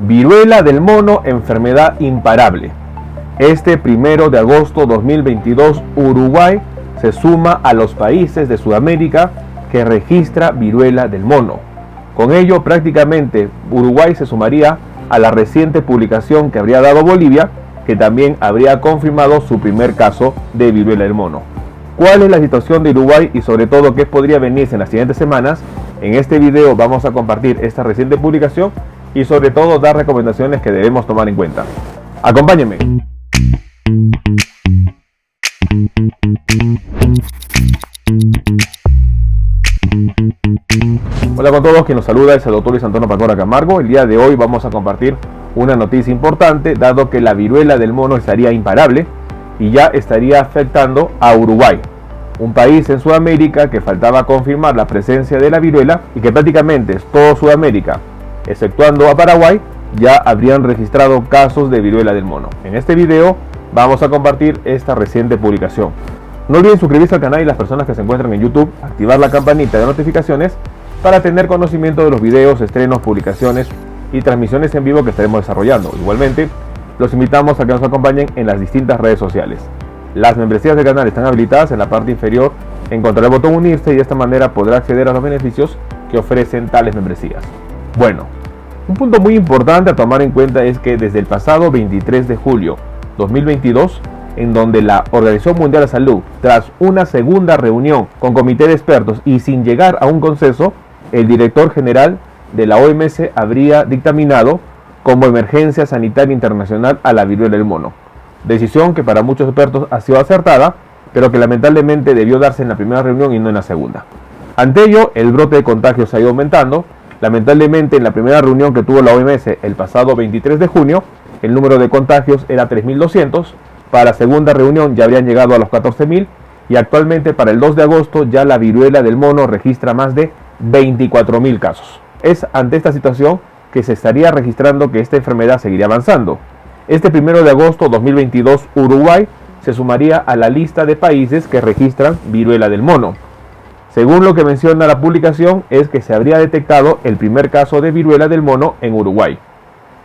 Viruela del mono, enfermedad imparable. Este 1 de agosto 2022, Uruguay se suma a los países de Sudamérica que registra viruela del mono. Con ello, prácticamente Uruguay se sumaría a la reciente publicación que habría dado Bolivia, que también habría confirmado su primer caso de viruela del mono. ¿Cuál es la situación de Uruguay y sobre todo qué podría venirse en las siguientes semanas? En este video vamos a compartir esta reciente publicación y sobre todo dar recomendaciones que debemos tomar en cuenta. Acompáñenme. Hola con todos, quien los saluda es el doctor Luis Antonio Pacora Camargo. El día de hoy vamos a compartir una noticia importante, dado que la viruela del mono estaría imparable y ya estaría afectando a Uruguay, un país en Sudamérica que faltaba confirmar la presencia de la viruela y que prácticamente todo Sudamérica, exceptuando a Paraguay, ya habrían registrado casos de viruela del mono. En este video vamos a compartir esta reciente publicación. No olviden suscribirse al canal y las personas que se encuentran en YouTube, activar la campanita de notificaciones para tener conocimiento de los videos, estrenos, publicaciones y transmisiones en vivo que estaremos desarrollando. Igualmente, los invitamos a que nos acompañen en las distintas redes sociales. Las membresías del canal están habilitadas. En la parte inferior encontrará el botón unirse y de esta manera podrá acceder a los beneficios que ofrecen tales membresías. Bueno, un punto muy importante a tomar en cuenta es que desde el pasado 23 de julio 2022, en donde la Organización Mundial de la Salud, tras una segunda reunión con comité de expertos y sin llegar a un consenso, el director general de la OMS habría dictaminado como emergencia sanitaria internacional a la viruela del mono. Decisión que para muchos expertos ha sido acertada, pero que lamentablemente debió darse en la primera reunión y no en la segunda. Ante ello, el brote de contagios ha ido aumentando. Lamentablemente, en la primera reunión que tuvo la OMS el pasado 23 de junio, el número de contagios era 3.200, para la segunda reunión ya habrían llegado a los 14.000 y actualmente para el 2 de agosto ya la viruela del mono registra más de 24.000 casos. Es ante esta situación que se estaría registrando que esta enfermedad seguiría avanzando. Este 1 de agosto 2022, Uruguay se sumaría a la lista de países que registran viruela del mono. Según lo que menciona la publicación, es que se habría detectado el primer caso de viruela del mono en Uruguay.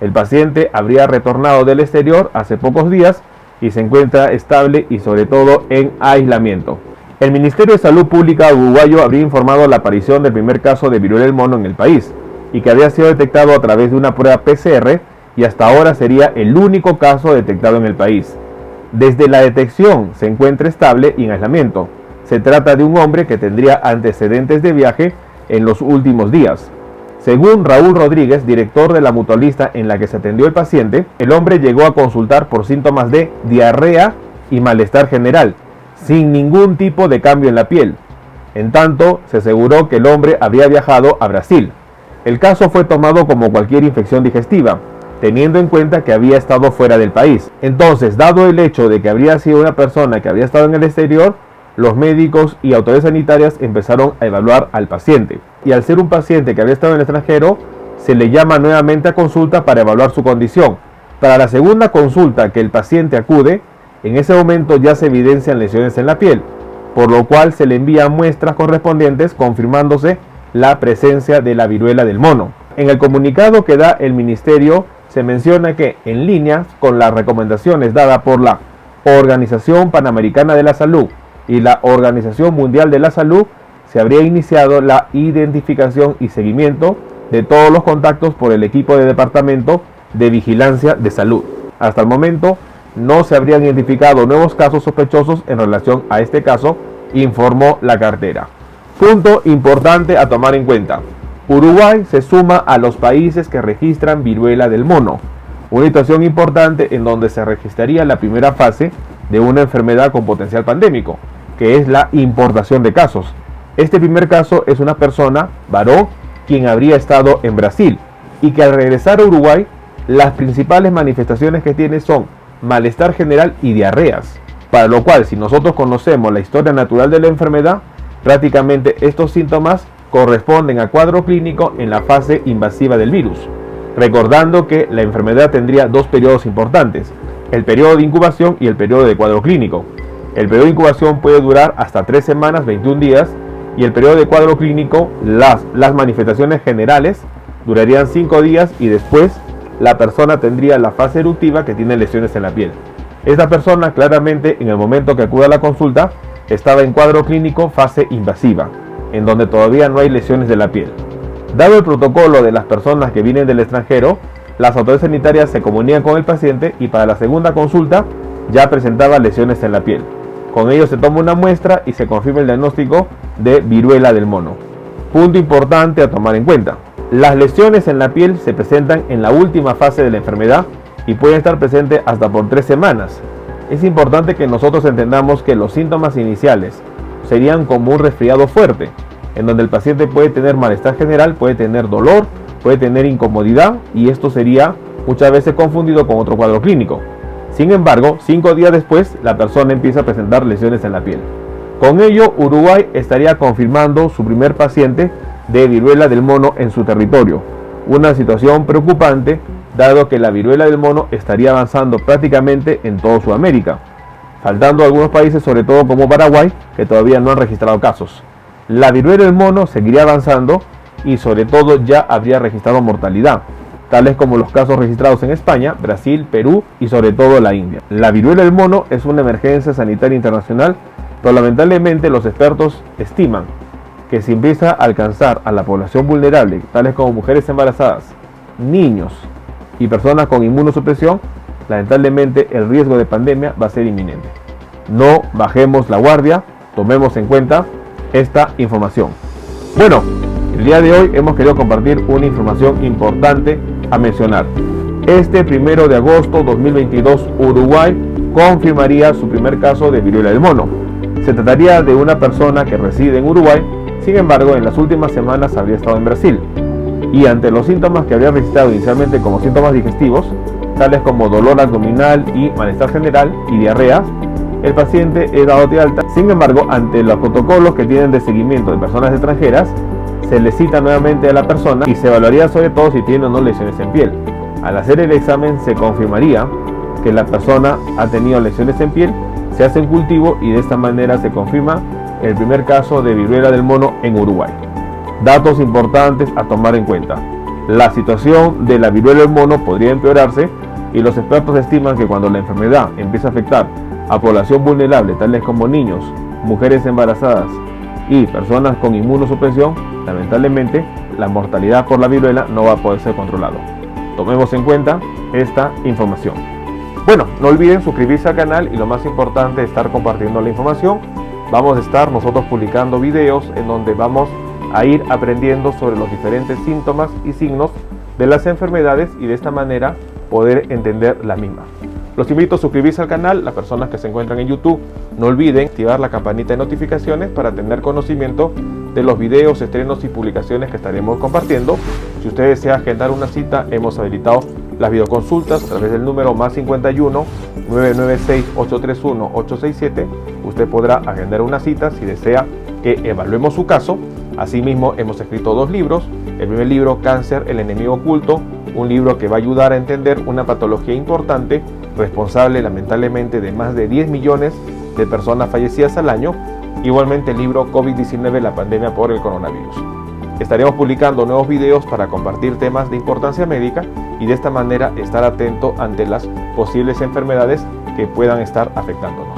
El paciente habría retornado del exterior hace pocos días y se encuentra estable y sobre todo en aislamiento. El Ministerio de Salud Pública uruguayo habría informado la aparición del primer caso de viruela del mono en el país y que había sido detectado a través de una prueba PCR y hasta ahora sería el único caso detectado en el país. Desde la detección se encuentra estable y en aislamiento. Se trata de un hombre que tendría antecedentes de viaje en los últimos días. Según Raúl Rodríguez, director de la mutualista en la que se atendió el paciente, el hombre llegó a consultar por síntomas de diarrea y malestar general, sin ningún tipo de cambio en la piel. En tanto, se aseguró que el hombre había viajado a Brasil. El caso fue tomado como cualquier infección digestiva, teniendo en cuenta que había estado fuera del país. Entonces, dado el hecho de que habría sido una persona que había estado en el exterior, los médicos y autoridades sanitarias empezaron a evaluar al paciente. Y al ser un paciente que había estado en el extranjero, se le llama nuevamente a consulta para evaluar su condición. Para la segunda consulta que el paciente acude, en ese momento ya se evidencian lesiones en la piel, por lo cual se le envían muestras correspondientes confirmándose la presencia de la viruela del mono. En el comunicado que da el ministerio se menciona que, en línea con las recomendaciones dadas por la Organización Panamericana de la Salud y la Organización Mundial de la Salud, se habría iniciado la identificación y seguimiento de todos los contactos por el equipo de Departamento de Vigilancia de Salud. Hasta el momento no se habrían identificado nuevos casos sospechosos en relación a este caso, informó la cartera. Punto importante a tomar en cuenta: Uruguay se suma a los países que registran viruela del mono, una situación importante en donde se registraría la primera fase de una enfermedad con potencial pandémico, que es la importación de casos. Este primer caso es una persona, varón, quien habría estado en Brasil y que al regresar a Uruguay, las principales manifestaciones que tiene son malestar general y diarreas, para lo cual, si nosotros conocemos la historia natural de la enfermedad, prácticamente estos síntomas corresponden a cuadro clínico en la fase invasiva del virus, recordando que la enfermedad tendría dos periodos importantes: el periodo de incubación y el periodo de cuadro clínico. El periodo de incubación puede durar hasta 3 semanas, 21 días, y el periodo de cuadro clínico, las manifestaciones generales, durarían 5 días y después la persona tendría la fase eruptiva que tiene lesiones en la piel. Esta persona claramente en el momento que acude a la consulta estaba en cuadro clínico fase invasiva, en donde todavía no hay lesiones de la piel. Dado el protocolo de las personas que vienen del extranjero, las autoridades sanitarias se comunican con el paciente y para la segunda consulta ya presentaba lesiones en la piel. Con ello se toma una muestra y se confirma el diagnóstico de viruela del mono. Punto importante a tomar en cuenta: las lesiones en la piel se presentan en la última fase de la enfermedad y pueden estar presentes hasta por 3 semanas. Es importante que nosotros entendamos que los síntomas iniciales serían como un resfriado fuerte, en donde el paciente puede tener malestar general, puede tener dolor, puede tener incomodidad, y esto sería muchas veces confundido con otro cuadro clínico. Sin embargo, 5 días después, la persona empieza a presentar lesiones en la piel. Con ello, Uruguay estaría confirmando su primer paciente de viruela del mono en su territorio. Una situación preocupante, dado que la viruela del mono estaría avanzando prácticamente en toda Sudamérica, faltando algunos países, sobre todo como Paraguay, que todavía no han registrado casos. La viruela del mono seguiría avanzando y sobre todo ya habría registrado mortalidad, tales como los casos registrados en España, Brasil, Perú y sobre todo la India. La viruela del mono es una emergencia sanitaria internacional, pero lamentablemente los expertos estiman que si empieza a alcanzar a la población vulnerable, tales como mujeres embarazadas, niños y personas con inmunosupresión, lamentablemente el riesgo de pandemia va a ser inminente. No bajemos la guardia, tomemos en cuenta esta información. Bueno, el día de hoy hemos querido compartir una información importante a mencionar. Este 1 de agosto 2022, Uruguay confirmaría su primer caso de viruela del mono. Se trataría de una persona que reside en Uruguay, sin embargo en las últimas semanas habría estado en Brasil, y ante los síntomas que habría registrado inicialmente como síntomas digestivos, tales como dolor abdominal y malestar general y diarrea, el paciente es dado de alta. Sin embargo, ante los protocolos que tienen de seguimiento de personas extranjeras, se le cita nuevamente a la persona y se evaluaría sobre todo si tiene o no lesiones en piel. Al hacer el examen se confirmaría que la persona ha tenido lesiones en piel, se hace un cultivo y de esta manera se confirma el primer caso de viruela del mono en Uruguay. Datos importantes a tomar en cuenta: la situación de la viruela del mono podría empeorarse y los expertos estiman que cuando la enfermedad empieza a afectar a población vulnerable, tales como niños, mujeres embarazadas y personas con inmunosupresión, lamentablemente la mortalidad por la viruela no va a poder ser controlado. Tomemos en cuenta esta información. Bueno, no olviden suscribirse al canal y lo más importante, estar compartiendo la información. Vamos a estar nosotros publicando videos en donde vamos a ir aprendiendo sobre los diferentes síntomas y signos de las enfermedades y de esta manera poder entender la misma. Los invito a suscribirse al canal. Las personas que se encuentran en YouTube, no olviden activar la campanita de notificaciones para tener conocimiento de los videos, estrenos y publicaciones que estaremos compartiendo. Si usted desea agendar una cita, hemos habilitado las videoconsultas a través del número +51 996 831 867. Usted podrá agendar una cita si desea que evaluemos su caso. Asimismo, hemos escrito 2 libros. El primer libro, Cáncer, el enemigo oculto, un libro que va a ayudar a entender una patología importante, responsable lamentablemente de más de 10 millones de personas fallecidas al año. Igualmente el libro COVID-19, la pandemia por el coronavirus. Estaremos publicando nuevos videos para compartir temas de importancia médica y de esta manera estar atento ante las posibles enfermedades que puedan estar afectándonos.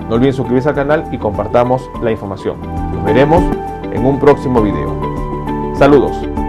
No olviden suscribirse al canal y compartamos la información. Nos veremos en un próximo video. Saludos.